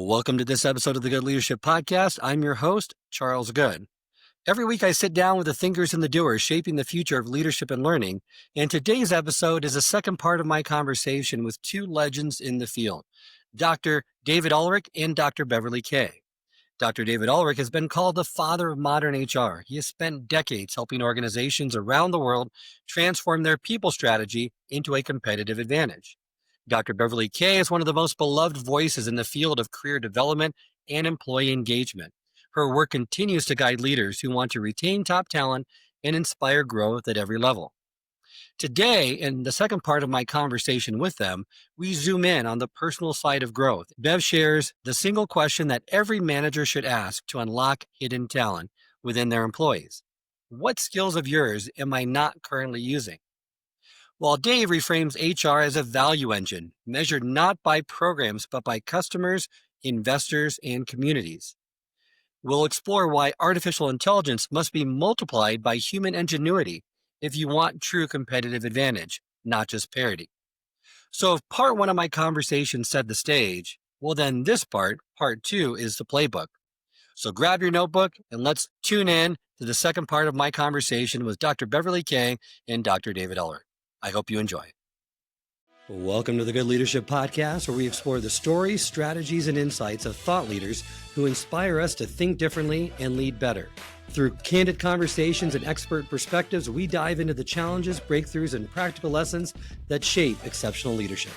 Welcome to this episode of the Good Leadership Podcast. I'm your host, Charles Good. Every week I sit down with the thinkers and the doers shaping the future of leadership and learning. And today's episode is the second part of my conversation with two legends in the field, Dr. David Ulrich and Dr. Beverly Kaye. Dr. David Ulrich has been called the father of modern HR. He has spent decades helping organizations around the world transform their people strategy into a competitive advantage. Dr. Beverly Kaye is one of the most beloved voices in the field of career development and employee engagement. Her work continues to guide leaders who want to retain top talent and inspire growth at every level. Today, in the second part of my conversation with them, we zoom in on the personal side of growth. Bev shares the single question that every manager should ask to unlock hidden talent within their employees. What skills of yours am I not currently using? While Dave reframes HR as a value engine, measured not by programs, but by customers, investors, and communities. We'll explore why artificial intelligence must be multiplied by human ingenuity if you want true competitive advantage, not just parity. So if part one of my conversation set the stage, well then this part two, is the playbook. So grab your notebook and let's tune in to the second part of my conversation with Dr. Beverly Kaye and Dr. David Ulrich. I hope you enjoy. Welcome to the Good Leadership Podcast, where we explore the stories, strategies, and insights of thought leaders who inspire us to think differently and lead better. Through candid conversations and expert perspectives, we dive into the challenges, breakthroughs, and practical lessons that shape exceptional leadership.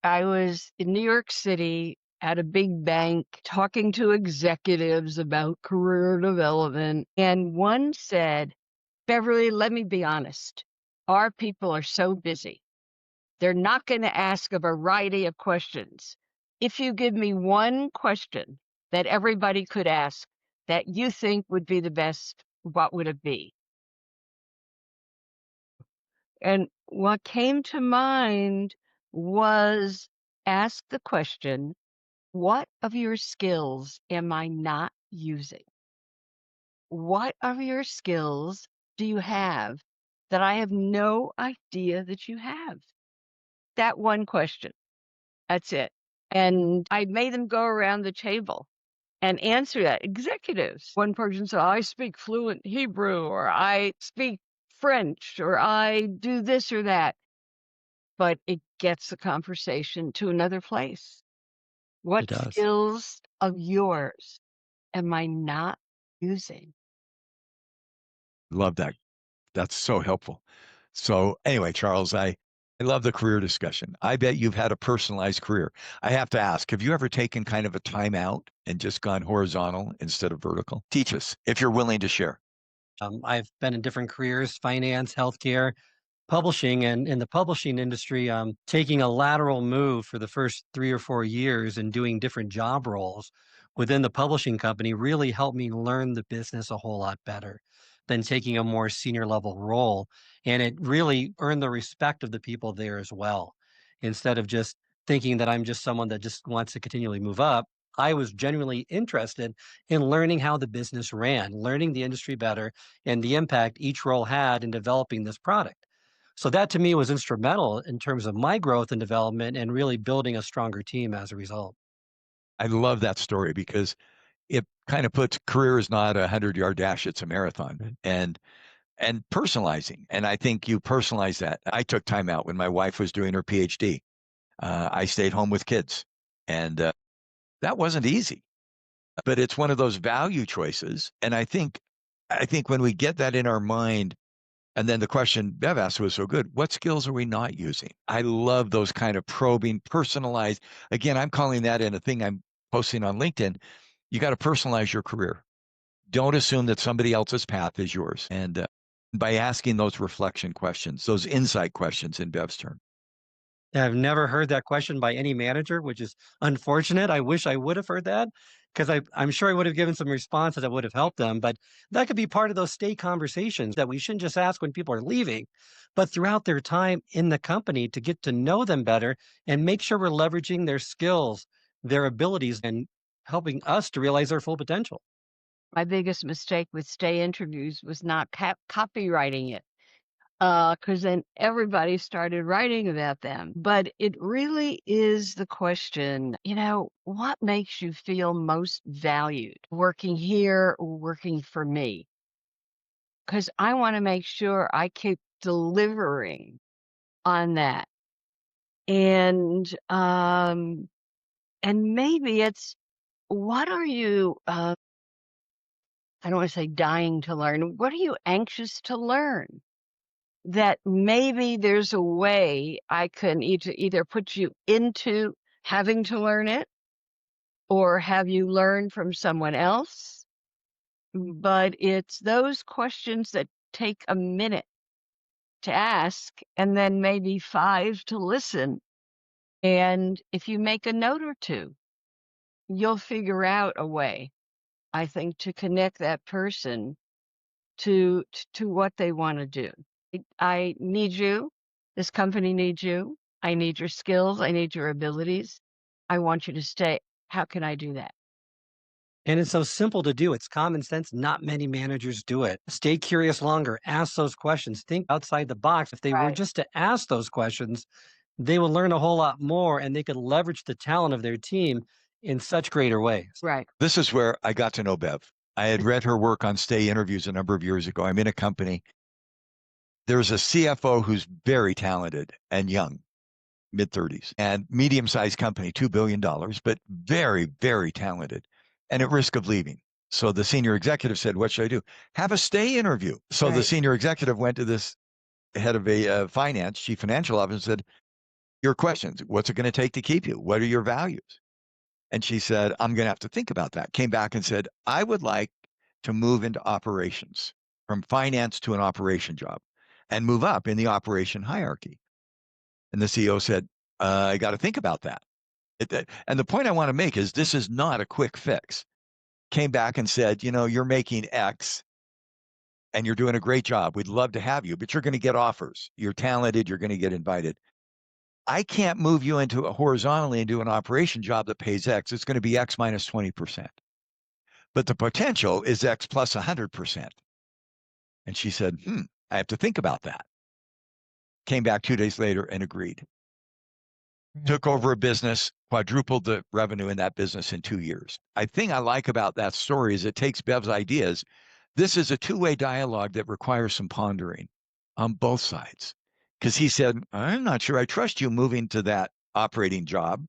I was in New York City at a big bank talking to executives about career development, and one said, Beverly, let me be honest. Our people are so busy. They're not going to ask a variety of questions. If you give me one question that everybody could ask that you think would be the best, what would it be? And what came to mind was ask the question, what of your skills am I not using? What of your skills do you have that I have no idea that you have? That one question. That's it. And I made them go around the table and answer that. Executives. One person said, I speak fluent Hebrew, or I speak French, or I do this or that. But it gets the conversation to another place. What skills of yours am I not using? Love that. That's so helpful. So anyway, Charles, I love the career discussion. I bet you've had a personalized career. I have to ask, have you ever taken kind of a time out and just gone horizontal instead of vertical? Teach us if you're willing to share. I've been in different careers, finance, healthcare, publishing, and in the publishing industry, taking a lateral move for the first 3 or 4 years and doing different job roles within the publishing company really helped me learn the business a whole lot better than taking a more senior level role. And it really earned the respect of the people there as well. Instead of just thinking that I'm just someone that just wants to continually move up, I was genuinely interested in learning how the business ran, learning the industry better, and the impact each role had in developing this product. So that to me was instrumental in terms of my growth and development and really building a stronger team as a result. I love that story because it kind of puts career is not a 100-yard dash, it's a marathon. And personalizing. And I think you personalize that. I took time out when my wife was doing her PhD. I stayed home with kids, and that wasn't easy. But it's one of those value choices. And I think when we get that in our mind, and then the question Bev asked was so good, what skills are we not using? I love those kind of probing, personalized. Again, I'm calling that in a thing I'm posting on LinkedIn. You got to personalize your career. Don't assume that somebody else's path is yours. And by asking those reflection questions, those insight questions in Bev's term. I've never heard that question by any manager, which is unfortunate. I wish I would have heard that because I'm sure I would have given some responses that would have helped them. But that could be part of those stay conversations that we shouldn't just ask when people are leaving, but throughout their time in the company to get to know them better and make sure we're leveraging their skills, their abilities, and helping us to realize their full potential. My biggest mistake with stay interviews was not copywriting it. because then everybody started writing about them. But it really is the question, what makes you feel most valued working here or working for me? Because I want to make sure I keep delivering on that. And maybe it's, what are you, I don't want to say dying to learn. What are you anxious to learn? That maybe there's a way I can either put you into having to learn it or have you learn from someone else. But it's those questions that take a minute to ask and then maybe 5 to listen. And if you make a note or two, you'll figure out a way, I think, to connect that person to what they want to do. I need you. This company needs you. I need your skills. I need your abilities. I want you to stay. How can I do that? And it's so simple to do. It's common sense. Not many managers do it. Stay curious longer. Ask those questions. Think outside the box. If they were Right. just to ask those questions, they will learn a whole lot more and they could leverage the talent of their team in such greater ways. Right. This is where I got to know Bev. I had read her work on stay interviews a number of years ago. I'm in a company. There's a CFO who's very talented and young, mid-30s, and medium-sized company, $2 billion, but very, very talented and at risk of leaving. So the senior executive said, what should I do? Have a stay interview. So the Right. senior executive went to this head of a finance, chief financial officer, and said, your questions, what's it going to take to keep you? What are your values? And she said, I'm going to have to think about that. Came back and said, I would like to move into operations, from finance to an operation job, and move up in the operation hierarchy. And the CEO said, I got to think about that. And the point I want to make is this is not a quick fix. Came back and said, you're making X and you're doing a great job. We'd love to have you, but you're going to get offers. You're talented. You're going to get invited. I can't move you into horizontally into an operation job that pays X. It's going to be X minus 20%. But the potential is X plus 100%. And she said, I have to think about that. Came back 2 days later and agreed. Took over a business, quadrupled the revenue in that business in 2 years. I think I like about that story is it takes Bev's ideas. This is a two-way dialogue that requires some pondering on both sides. Because he said, I'm not sure I trust you moving to that operating job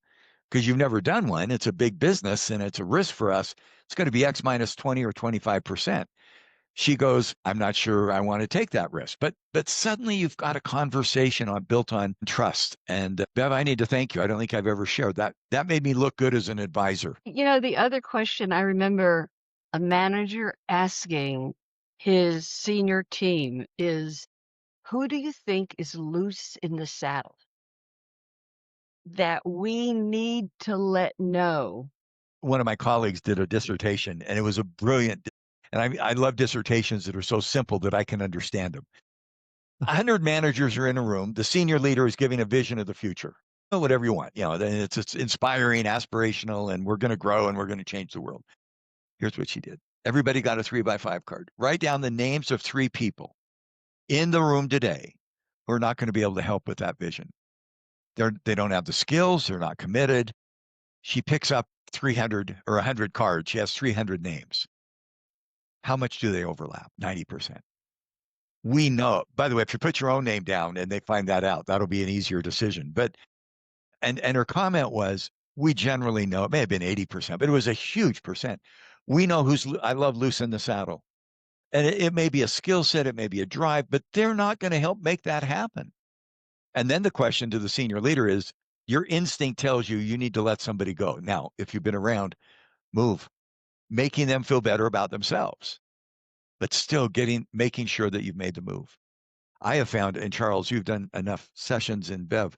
because you've never done one. It's a big business and it's a risk for us. It's going to be X minus 20 or 25%. She goes, I'm not sure I want to take that risk. But suddenly you've got a conversation built on trust. And Bev, I need to thank you. I don't think I've ever shared that. That made me look good as an advisor. The other question I remember a manager asking his senior team is, who do you think is loose in the saddle that we need to let know? One of my colleagues did a dissertation and it was a brilliant, and I love dissertations that are so simple that I can understand them. 100 managers are in a room. The senior leader is giving a vision of the future. Whatever you want, it's inspiring, aspirational, and we're going to grow and we're going to change the world. Here's what she did. Everybody got a 3x5 card. Write down the names of 3 people in the room today who are not going to be able to help with that vision. They don't have the skills. They're not committed. She picks up 300 or 100 cards. She has 300 names. How much do they overlap? 90%. We know, by the way, if you put your own name down and they find that out, that'll be an easier decision. But, and her comment was, we generally know, it may have been 80%, but it was a huge percent. We know I love loose in the saddle. And it may be a skill set, it may be a drive, but they're not going to help make that happen. And then the question to the senior leader is, your instinct tells you you need to let somebody go. Now, if you've been around, move, making them feel better about themselves, but still making sure that you've made the move. I have found, and Charles, you've done enough sessions in Bev,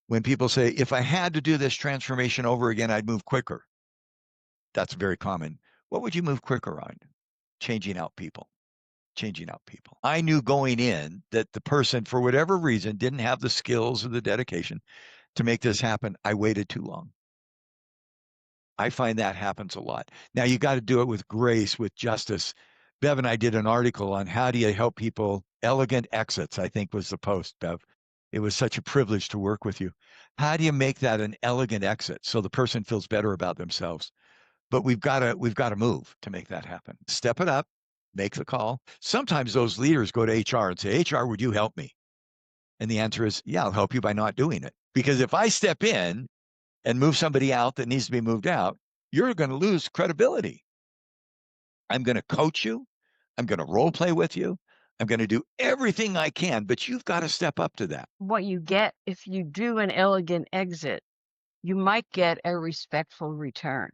when people say, if I had to do this transformation over again, I'd move quicker. That's very common. What would you move quicker on? Changing out people. I knew going in that the person, for whatever reason, didn't have the skills or the dedication to make this happen. I waited too long. I find that happens a lot. Now you got to do it with grace, with justice. Bev and I did an article on how do you help people elegant exits, I think was the post, Bev. It was such a privilege to work with you. How do you make that an elegant exit so the person feels better about themselves? But we've got to move to make that happen. Step it up, make the call. Sometimes those leaders go to HR and say, HR, would you help me? And the answer is, yeah, I'll help you by not doing it. Because if I step in and move somebody out that needs to be moved out, you're going to lose credibility. I'm going to coach you. I'm going to role play with you. I'm going to do everything I can, but you've got to step up to that. What you get if you do an elegant exit, you might get a respectful return.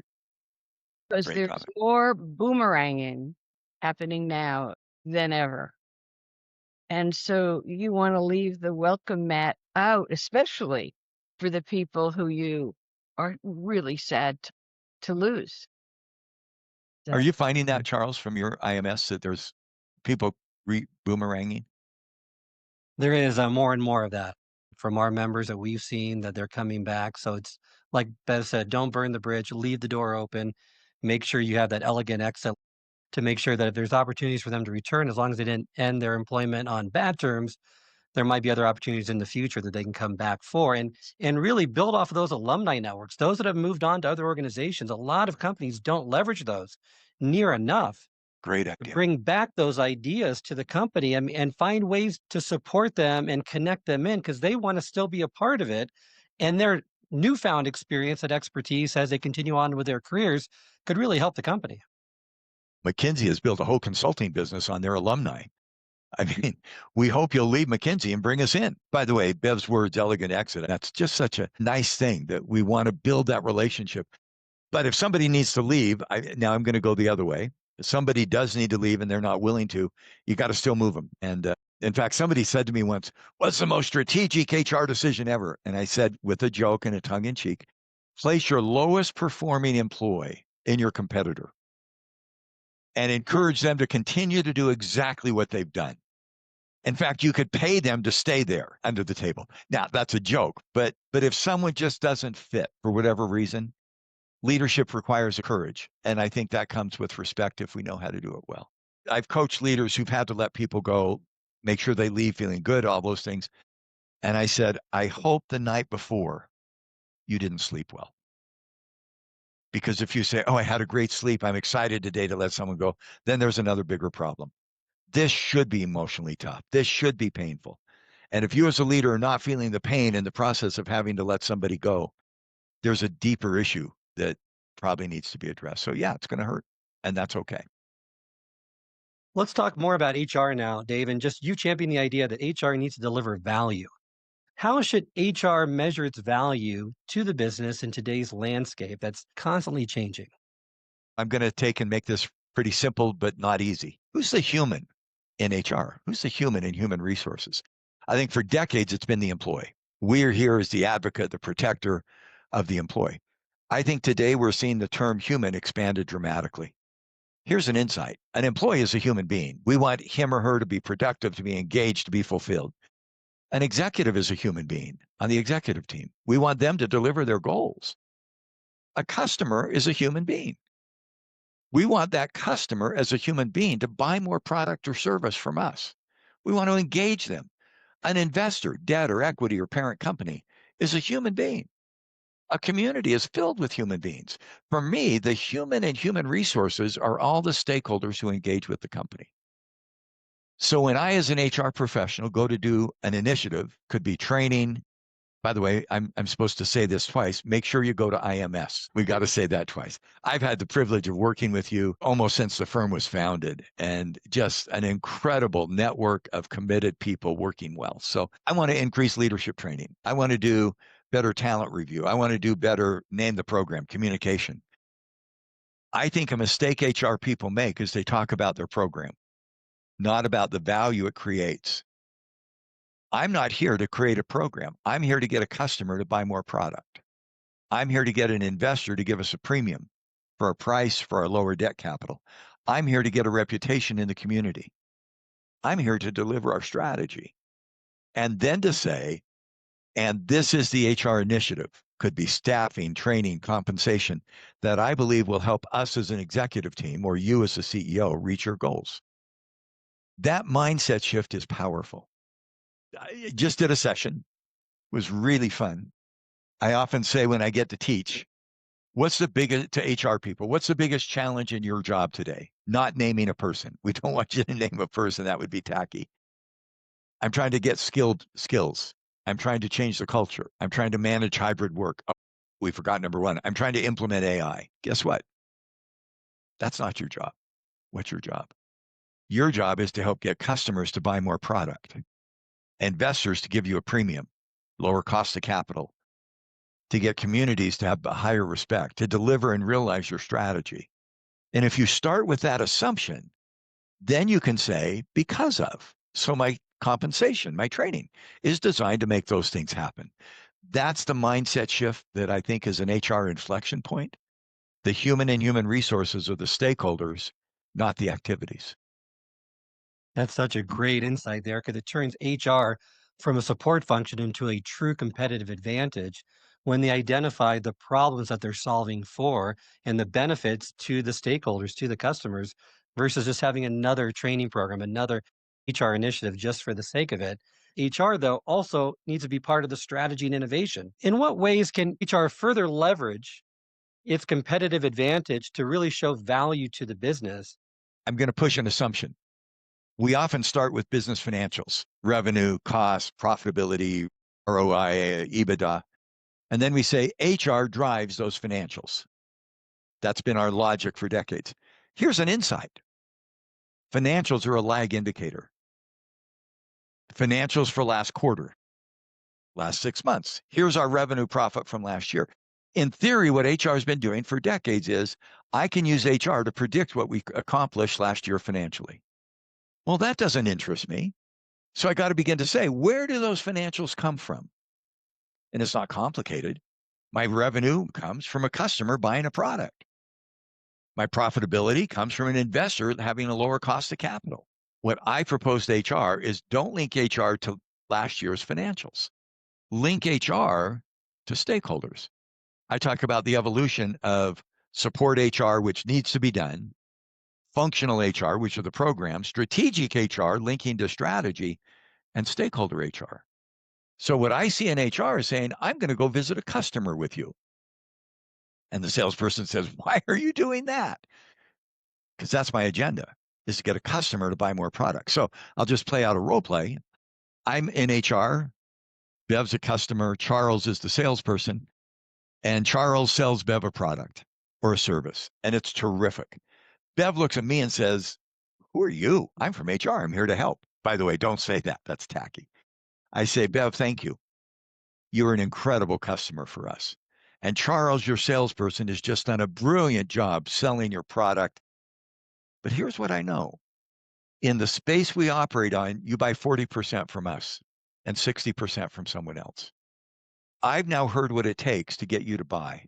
Because Great there's comment. more boomeranging happening now than ever. And so you want to leave the welcome mat out, especially for the people who you are really sad to lose. Are you finding that, Charles, from your IMS that there's people boomeranging? There is more and more of that from our members that we've seen that they're coming back. So it's like Bev said, don't burn the bridge, leave the door open, make sure you have that elegant exit to make sure that if there's opportunities for them to return, as long as they didn't end their employment on bad terms, there might be other opportunities in the future that they can come back for and really build off of those alumni networks. Those that have moved on to other organizations, a lot of companies don't leverage those near enough. Great idea. Bring back those ideas to the company and find ways to support them and connect them in because they want to still be a part of it. And their newfound experience and expertise as they continue on with their careers could really help the company. McKinsey has built a whole consulting business on their alumni. I mean, we hope you'll leave McKinsey and bring us in. By the way, Bev's words, elegant exit, that's just such a nice thing that we want to build that relationship. But if somebody needs to leave, now I'm going to go the other way. If somebody does need to leave and they're not willing to, you got to still move them. And in fact, somebody said to me once, what's the most strategic HR decision ever? And I said, with a joke and a tongue in cheek, place your lowest performing employee in your competitor and encourage them to continue to do exactly what they've done. In fact, you could pay them to stay there under the table. Now, that's a joke, but if someone just doesn't fit for whatever reason, leadership requires courage. And I think that comes with respect if we know how to do it well. I've coached leaders who've had to let people go, make sure they leave feeling good, all those things. And I said, I hope the night before you didn't sleep well. Because if you say, oh, I had a great sleep, I'm excited today to let someone go, then there's another bigger problem. This should be emotionally tough. This should be painful. And if you as a leader are not feeling the pain in the process of having to let somebody go, there's a deeper issue that probably needs to be addressed. So yeah, it's going to hurt, and that's okay. Let's talk more about HR now, Dave, and just you champion the idea that HR needs to deliver value. How should HR measure its value to the business in today's landscape that's constantly changing? I'm going to take and make this pretty simple, but not easy. Who's the human in HR? Who's the human in human resources? I think for decades, it's been the employee. We're here as the advocate, the protector of the employee. I think today we're seeing the term human expanded dramatically. Here's an insight. An employee is a human being. We want him or her to be productive, to be engaged, to be fulfilled. An executive is a human being on the executive team. We want them to deliver their goals. A customer is a human being. We want that customer as a human being to buy more product or service from us. We want to engage them. An investor, debt or equity or parent company is a human being. A community is filled with human beings. For me, the human and human resources are all the stakeholders who engage with the company. So when I, as an HR professional, go to do an initiative, could be training. By the way, I'm supposed to say this twice. Make sure you go to IMS. We got to say that twice. I've had the privilege of working with you almost since the firm was founded, and just an incredible network of committed people working well. So I want to increase leadership training. I want to do better talent review. I want to do better, name the program, communication. I think a mistake HR people make is they talk about their program, not about the value it creates. I'm not here to create a program. I'm here to get a customer to buy more product. I'm here to get an investor to give us a premium for a price for our lower debt capital. I'm here to get a reputation in the community. I'm here to deliver our strategy. And then to say, and this is the HR initiative. could be staffing, training, compensation, that I believe will help us as an executive team or you as a CEO reach your goals. That mindset shift is powerful. I just did a session. It was really fun. I often say when I get to teach, what's the biggest, to HR people, what's the biggest challenge in your job today? Not naming a person. We don't want you to name a person. That would be tacky. I'm trying to get skills. I'm trying to change the culture. I'm trying to manage hybrid work. Oh, we forgot number one. I'm trying to implement AI. Guess what? That's not your job. What's your job? Your job is to help get customers to buy more product, investors to give you a premium, lower cost of capital, to get communities to have a higher respect, to deliver and realize your strategy. And if you start with that assumption, then you can say, because of. So my compensation, my training is designed to make those things happen. That's the mindset shift that I think is an HR inflection point. The human and human resources are the stakeholders, not the activities. That's such a great insight there because it turns HR from a support function into a true competitive advantage when they identify the problems that they're solving for and the benefits to the stakeholders, to the customers, versus just having another training program, another HR initiative just for the sake of it. HR, though, also needs to be part of the strategy and innovation. In what ways can HR further leverage its competitive advantage to really show value to the business? I'm going to push an assumption. We often start with business financials, revenue, cost, profitability, ROI, EBITDA. And then we say HR drives those financials. That's been our logic for decades. Here's an insight. Financials are a lag indicator. Financials for last quarter, last 6 months. Here's our revenue profit from last year. In theory, what HR has been doing for decades is I can use HR to predict what we accomplished last year financially. Well, that doesn't interest me. So I got to begin to say, where do those financials come from? And it's not complicated. My revenue comes from a customer buying a product. My profitability comes from an investor having a lower cost of capital. What I propose to HR is don't link HR to last year's financials. Link HR to stakeholders. I talk about the evolution of support HR, which needs to be done, functional HR, which are the programs, strategic HR linking to strategy, and stakeholder HR. So what I see in HR is saying, I'm going to go visit a customer with you. And the salesperson says, why are you doing that? Because that's my agenda, is to get a customer to buy more products. So I'll just play out a role play. I'm in HR. Bev's a customer. Charles is the salesperson. And Charles sells Bev a product or a service. And it's terrific. Bev looks at me and says, who are you? I'm from HR. I'm here to help. By the way, don't say that. That's tacky. I say, Bev, thank you. You're an incredible customer for us. And Charles, your salesperson, has just done a brilliant job selling your product. But here's what I know. In the space we operate on, you buy 40% from us and 60% from someone else. I've now heard what it takes to get you to buy.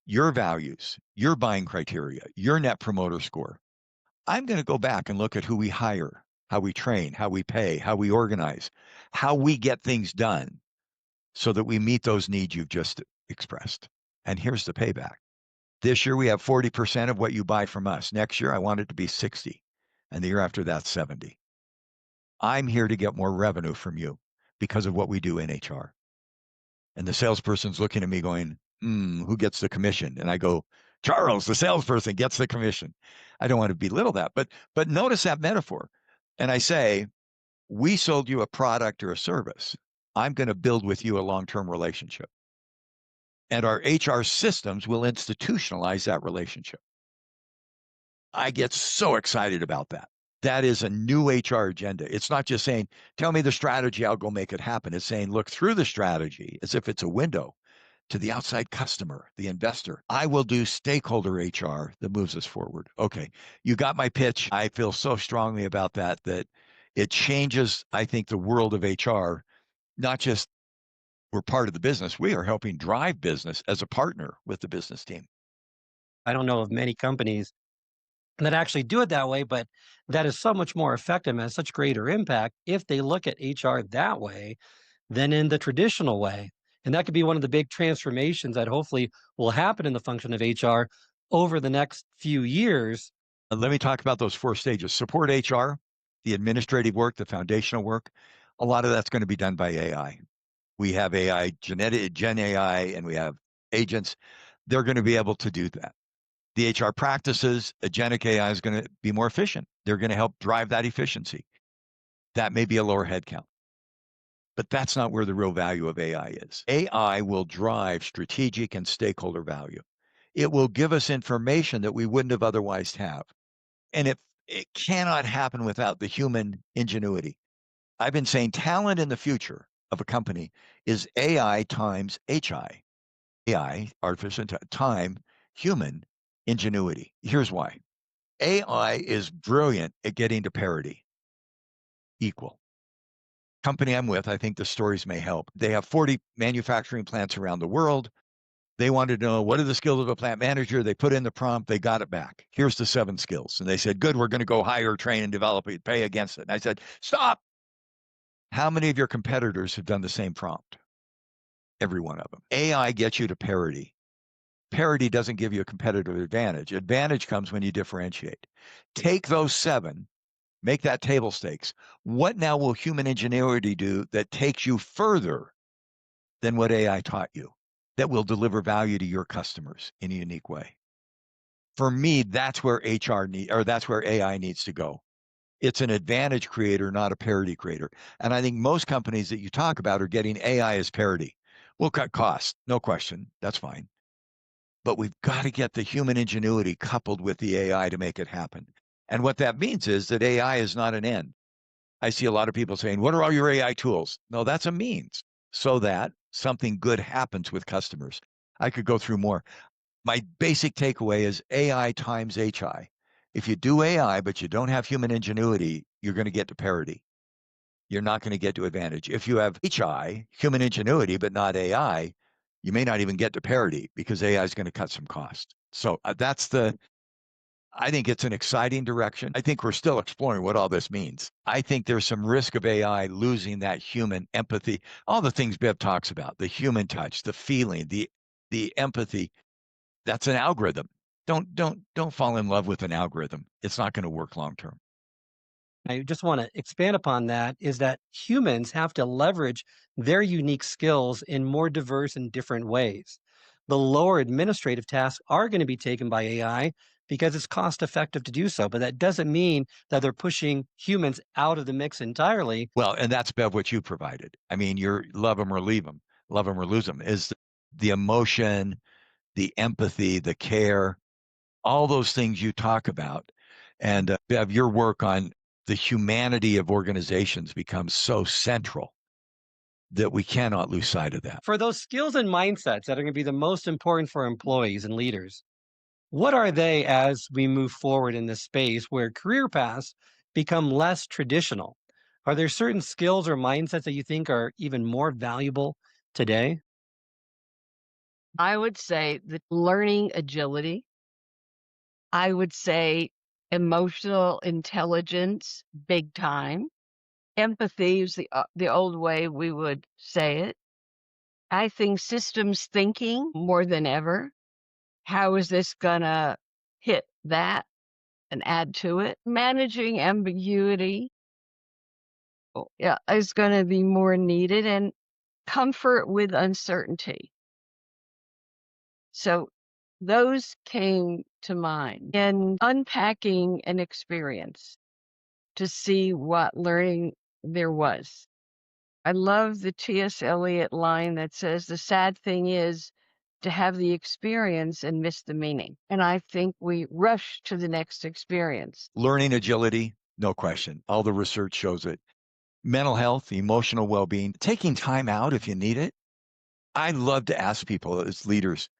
Your values, your buying criteria, your net promoter score. I'm going to go back and look at who we hire, how we train, how we pay, how we organize, how we get things done so that we meet those needs you've just expressed. And here's the payback. This year we have 40% of what you buy from us. Next year I want it to be 60. And the year after that, 70. I'm here to get more revenue from you because of what we do in HR. And the salesperson's looking at me going, who gets the commission? And I go, Charles, the salesperson gets the commission. I don't want to belittle that, but notice that metaphor. And I say, we sold you a product or a service. I'm going to build with you a long-term relationship. And our HR systems will institutionalize that relationship. I get so excited about that. That is a new HR agenda. It's not just saying, tell me the strategy, I'll go make it happen. It's saying, look through the strategy as if it's a window to the outside customer, the investor. I will do stakeholder HR that moves us forward. Okay, you got my pitch. I feel so strongly about that it changes, I think, the world of HR. Not just we're part of the business, we are helping drive business as a partner with the business team. I don't know of many companies that actually do it that way, but that is so much more effective and has such greater impact if they look at HR that way than in the traditional way. And that could be one of the big transformations that hopefully will happen in the function of HR over the next few years. Let me talk about those 4 stages. Support HR, the administrative work, the foundational work. A lot of that's going to be done by AI. We have AI, Gen AI, and we have agents. They're going to be able to do that. The HR practices, agentic AI is going to be more efficient. They're going to help drive that efficiency. That may be a lower headcount. But that's not where the real value of AI is. AI will drive strategic and stakeholder value. It will give us information that we wouldn't have otherwise have. And it cannot happen without the human ingenuity. I've been saying talent in the future of a company is AI times HI. AI, artificial time, human ingenuity. Here's why. AI is brilliant at getting to parity, equal. Company I'm with, I think the stories may help. They have 40 manufacturing plants around the world. They wanted to know, what are the skills of a plant manager? They put in the prompt, they got it back. Here's the 7 skills. And they said, good, we're going to go hire, train, and develop it, pay against it. And I said, stop. How many of your competitors have done the same prompt? Every one of them. AI gets you to parity. Parity doesn't give you a competitive advantage. Advantage comes when you differentiate. Take those 7, make that table stakes. What now will human ingenuity do that takes you further than what AI taught you, that will deliver value to your customers in a unique way? For me, that's where that's where AI needs to go. It's an advantage creator, not a parity creator. And I think most companies that you talk about are getting AI as parity. We'll cut costs, no question. That's fine. But we've got to get the human ingenuity coupled with the AI to make it happen. And what that means is that AI is not an end. I see a lot of people saying, what are all your AI tools? No, that's a means so that something good happens with customers. I could go through more. My basic takeaway is AI times HI. If you do AI, but you don't have human ingenuity, you're going to get to parity. You're not going to get to advantage. If you have HI, human ingenuity, but not AI, you may not even get to parity because AI is going to cut some cost. So I think it's an exciting direction. I think we're still exploring what all this means. I think there's some risk of AI losing that human empathy, all the things Bev talks about, the human touch, the feeling, the empathy. That's an algorithm. Don't fall in love with an algorithm. It's not going to work long term. I just want to expand upon that is that humans have to leverage their unique skills in more diverse and different ways. The lower administrative tasks are going to be taken by AI because it's cost effective to do so, but that doesn't mean that they're pushing humans out of the mix entirely. Well, and that's, Bev, what you provided. I mean, you're love them or leave them, love them or lose them, is the emotion, the empathy, the care, all those things you talk about. And Bev, your work on the humanity of organizations becomes so central that we cannot lose sight of that. For those skills and mindsets that are going to be the most important for employees and leaders, what are they as we move forward in this space where career paths become less traditional? Are there certain skills or mindsets that you think are even more valuable today? I would say that learning agility. I would say emotional intelligence, big time. Empathy is the old way we would say it. I think systems thinking more than ever. How is this gonna hit that and add to it? Managing ambiguity, yeah, is gonna be more needed, and comfort with uncertainty. So those came to mind in unpacking an experience to see what learning there was. I love the T.S. Eliot line that says, the sad thing is to have the experience and miss the meaning. And I think we rush to the next experience. Learning agility, no question. All the research shows it. Mental health, emotional well-being, taking time out if you need it. I love to ask people as leaders,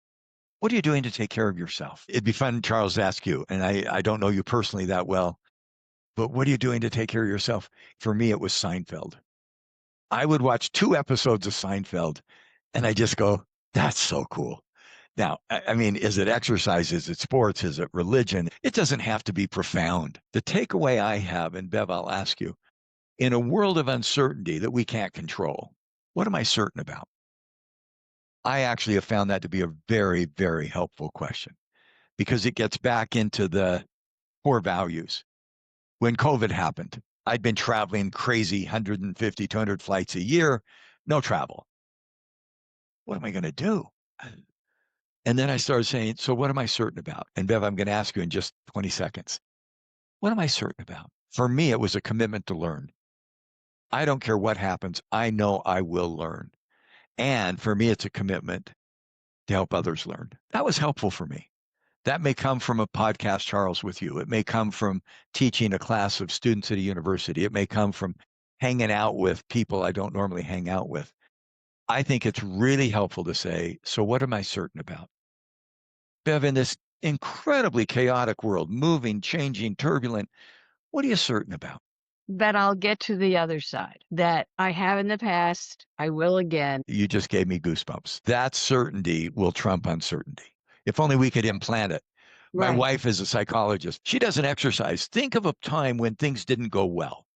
what are you doing to take care of yourself? It'd be fun, Charles, to ask you, and I don't know you personally that well, but what are you doing to take care of yourself? For me, it was Seinfeld. I would watch 2 episodes of Seinfeld, and I just go, that's so cool. Now, I mean, is it exercise? Is it sports? Is it religion? It doesn't have to be profound. The takeaway I have, and Bev, I'll ask you, in a world of uncertainty that we can't control, what am I certain about? I actually have found that to be a very, very helpful question because it gets back into the core values. When COVID happened, I'd been traveling crazy 150, 200 flights a year, no travel. What am I going to do? And then I started saying, so what am I certain about? And Bev, I'm going to ask you in just 20 seconds. What am I certain about? For me, it was a commitment to learn. I don't care what happens. I know I will learn. And for me, it's a commitment to help others learn. That was helpful for me. That may come from a podcast, Charles, with you. It may come from teaching a class of students at a university. It may come from hanging out with people I don't normally hang out with. I think it's really helpful to say, so what am I certain about? Bev, in this incredibly chaotic world, moving, changing, turbulent, what are you certain about? That I'll get to the other side, that I have in the past, I will again. You just gave me goosebumps. That certainty will trump uncertainty. If only we could implant it. My Right. wife is a psychologist. She doesn't exercise. Think of a time when things didn't go well,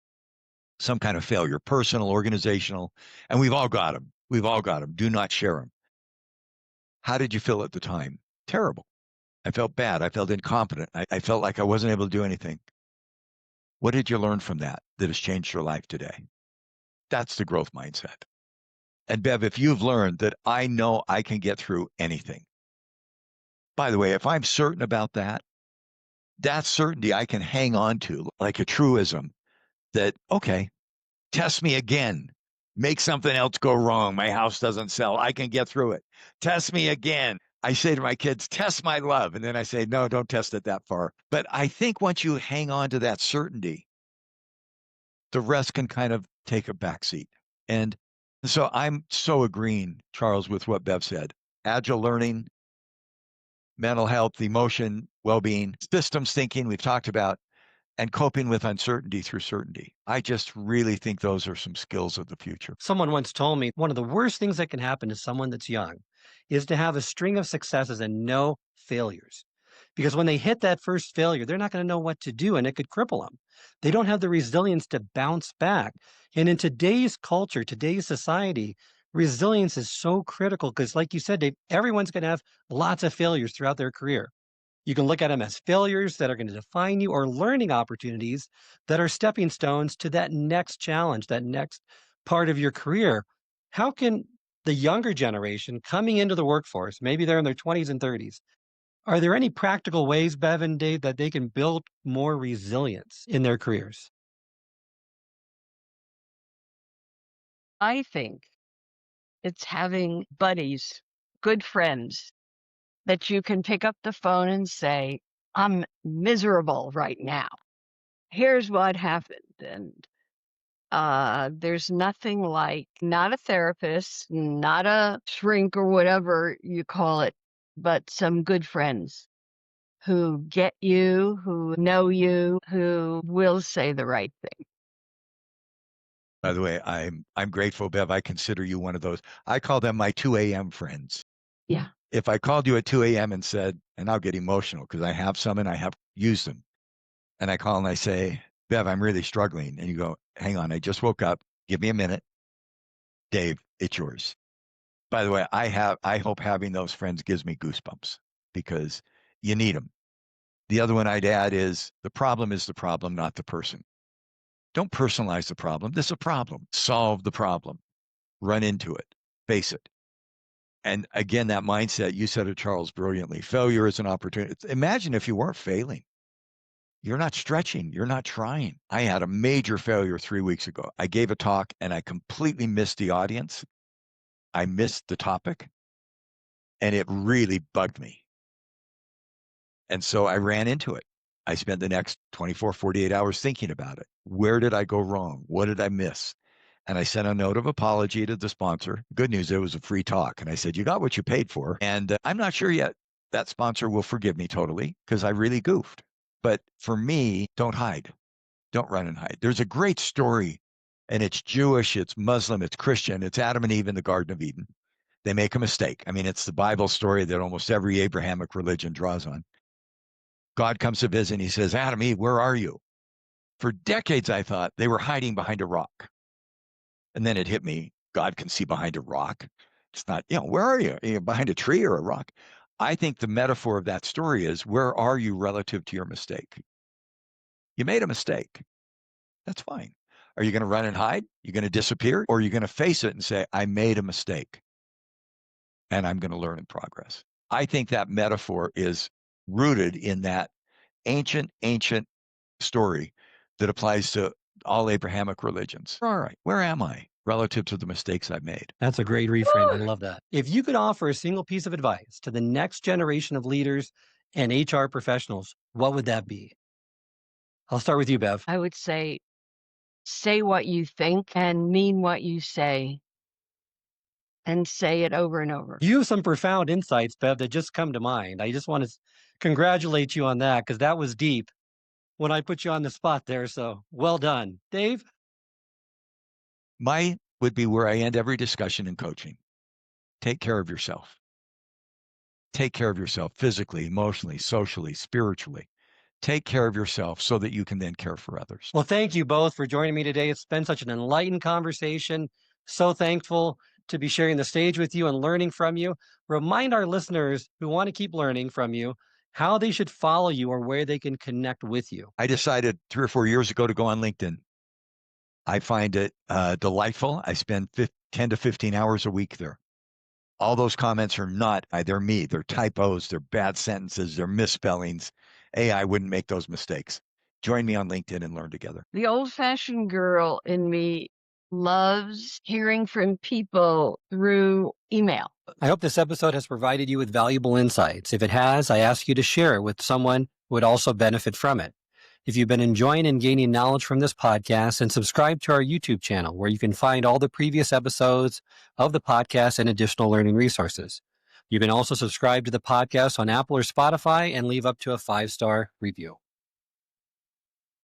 some kind of failure, personal, organizational, and we've all got them. We've all got them. Do not share them. How did you feel at the time? Terrible. I felt bad. I felt incompetent. I felt like I wasn't able to do anything. What did you learn from that has changed your life today? That's the growth mindset. And Bev, if you've learned that I know I can get through anything, by the way, if I'm certain about that, that certainty I can hang on to like a truism that, okay, test me again. Make something else go wrong. My house doesn't sell. I can get through it. Test me again. I say to my kids, test my love. And then I say, no, don't test it that far. But I think once you hang on to that certainty, the rest can kind of take a backseat. And so I'm so agreeing, Charles, with what Bev said. Agile learning, mental health, emotion, well-being, systems thinking we've talked about, and coping with uncertainty through certainty. I just really think those are some skills of the future. Someone once told me one of the worst things that can happen to someone that's young is to have a string of successes and no failures. Because when they hit that first failure, they're not going to know what to do and it could cripple them. They don't have the resilience to bounce back. And in today's culture, today's society, resilience is so critical because, like you said, Dave, everyone's going to have lots of failures throughout their career. You can look at them as failures that are going to define you or learning opportunities that are stepping stones to that next challenge, that next part of your career. How can the younger generation coming into the workforce, maybe they're in their 20s and 30s, are there any practical ways, Bev and Dave, that they can build more resilience in their careers? I think it's having buddies, good friends that you can pick up the phone and say, I'm miserable right now. Here's what happened. And there's nothing like not a therapist, not a shrink or whatever you call it, but some good friends who get you, who know you, who will say the right thing. By the way, I'm grateful, Bev. I consider you one of those. I call them my 2 a.m. friends. Yeah. If I called you at 2 a.m. and said, and I'll get emotional because I have some and I have used them, and I call and I say, Bev, I'm really struggling. And you go, hang on, I just woke up. Give me a minute. Dave, it's yours. By the way, I hope having those friends gives me goosebumps because you need them. The other one I'd add is the problem, not the person. Don't personalize the problem. This is a problem. Solve the problem. Run into it. Face it. And again, that mindset, you said it, Charles, brilliantly. Failure is an opportunity. Imagine if you weren't failing. You're not stretching. You're not trying. I had a major failure 3 weeks ago. I gave a talk and I completely missed the audience. I missed the topic and it really bugged me. And so I ran into it. I spent the next 24, 48 hours thinking about it. Where did I go wrong? What did I miss? And I sent a note of apology to the sponsor. Good news, it was a free talk. And I said, you got what you paid for. And I'm not sure yet that sponsor will forgive me totally because I really goofed. But for me, don't hide. Don't run and hide. There's a great story, and it's Jewish, it's Muslim, it's Christian. It's Adam and Eve in the Garden of Eden. They make a mistake. I mean, it's the Bible story that almost every Abrahamic religion draws on. God comes to visit and he says, Adam, Eve, where are you? For decades, I thought they were hiding behind a rock. And then it hit me. God can see behind a rock. It's not, where are you? Are you behind a tree or a rock? I think the metaphor of that story is, where are you relative to your mistake? You made a mistake. That's fine. Are you going to run and hide? You're going to disappear? Or are you going to face it and say, I made a mistake and I'm going to learn in progress? I think that metaphor is rooted in that ancient story that applies to all Abrahamic religions. All right, where am I relative to the mistakes I've made? That's a great reframe. I love that. If you could offer a single piece of advice to the next generation of leaders and HR professionals, what would that be? I'll start with you, Bev. I would say what you think and mean what you say, and say it over and over. You have some profound insights, Bev, that just come to mind. I just want to congratulate you on that, because that was deep when I put you on the spot there. So well done. Dave? Mine would be where I end every discussion in coaching. Take care of yourself. Take care of yourself physically, emotionally, socially, spiritually. Take care of yourself so that you can then care for others. Well, thank you both for joining me today. It's been such an enlightened conversation. So thankful to be sharing the stage with you and learning from you. Remind our listeners who want to keep learning from you how they should follow you or where they can connect with you. I decided 3 or 4 years ago to go on LinkedIn. I find it delightful. I spend 10 to 15 hours a week there. All those comments are not, they're me. They're typos, they're bad sentences, they're misspellings. AI wouldn't make those mistakes. Join me on LinkedIn and learn together. The old-fashioned girl in me loves hearing from people through email. I hope this episode has provided you with valuable insights. If it has, I ask you to share it with someone who would also benefit from it. If you've been enjoying and gaining knowledge from this podcast, then subscribe to our YouTube channel, where you can find all the previous episodes of the podcast and additional learning resources. You can also subscribe to the podcast on Apple or Spotify and leave up to a 5-star review.